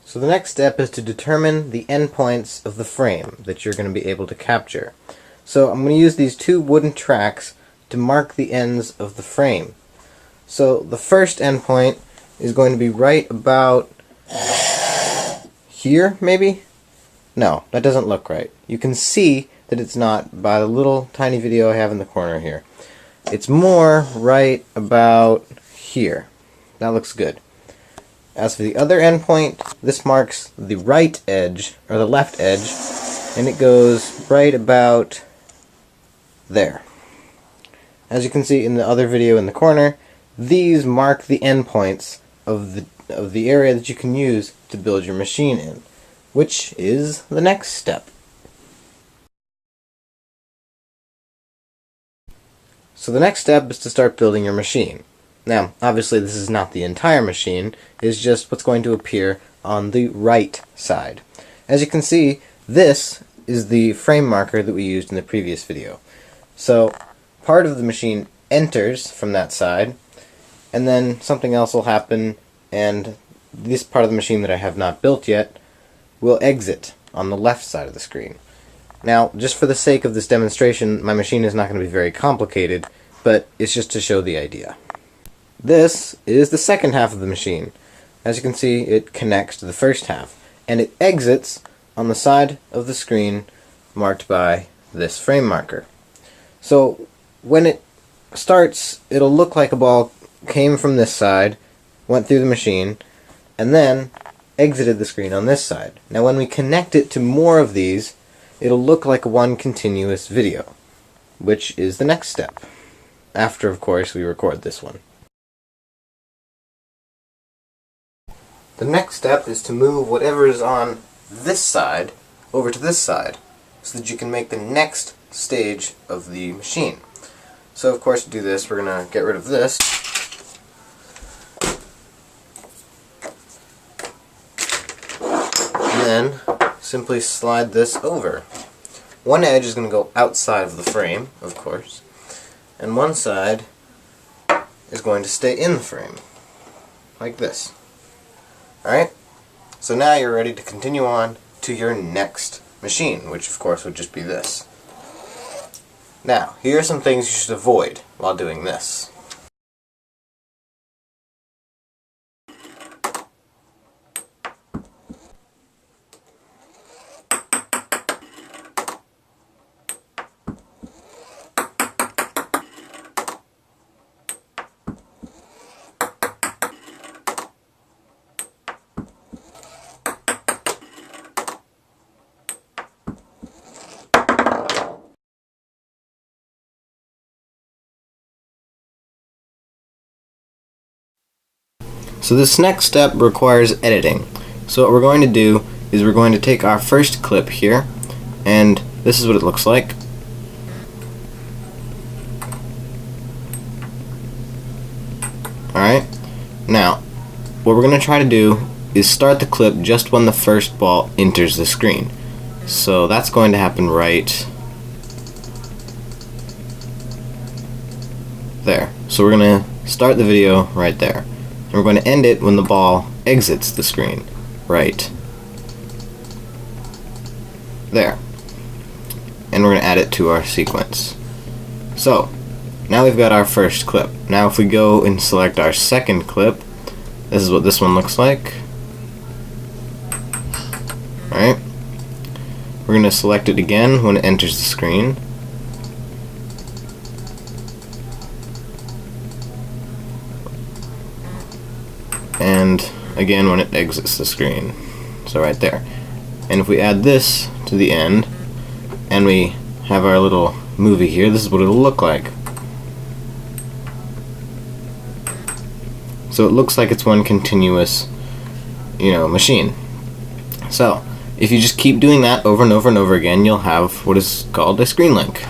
So the next step is to determine the endpoints of the frame that you're going to be able to capture. So I'm going to use these two wooden tracks to mark the ends of the frame. So the first endpoint is going to be right about here, maybe? No, that doesn't look right. You can see that it's not by the little tiny video I have in the corner here. It's more right about here. That looks good. As for the other endpoint, this marks the right edge, or the left edge, and it goes right about there. As you can see in the other video in the corner, these mark the endpoints of the area that you can use to build your machine in, which is the next step. So the next step is to start building your machine. Now, obviously this is not the entire machine, it's just what's going to appear on the right side. As you can see, this is the frame marker that we used in the previous video. So, part of the machine enters from that side, and then something else will happen, and this part of the machine that I have not built yet will exit on the left side of the screen. Now, just for the sake of this demonstration, my machine is not going to be very complicated, but it's just to show the idea. This is the second half of the machine. As you can see, it connects to the first half, and it exits on the side of the screen marked by this frame marker. So, when it starts, it'll look like a ball came from this side, went through the machine, and then exited the screen on this side. Now when we connect it to more of these, it'll look like one continuous video, which is the next step. After, of course, we record this one. The next step is to move whatever is on this side over to this side, so that you can make the next stage of the machine. So of course to do this, we're going to get rid of this. And then simply slide this over. One edge is going to go outside of the frame, of course, and one side is going to stay in the frame, like this. Alright? So now you're ready to continue on to your next machine, which of course would just be this. Now, here are some things you should avoid while doing this. So this next step requires editing. So what we're going to do is we're going to take our first clip here, and this is what it looks like. Alright, now what we're going to try to do is start the clip just when the first ball enters the screen. So that's going to happen right there. So we're going to start the video right there. And we're going to end it when the ball exits the screen, right there. And we're going to add it to our sequence. So, now we've got our first clip. Now if we go and select our second clip, this is what this one looks like. Alright. We're going to select it again when it enters the screen. And again when it exits the screen. So right there. And if we add this to the end, and we have our little movie here, this is what it'll look like. So it looks like it's one continuous, machine. So, if you just keep doing that over and over and over again, you'll have what is called a screen link.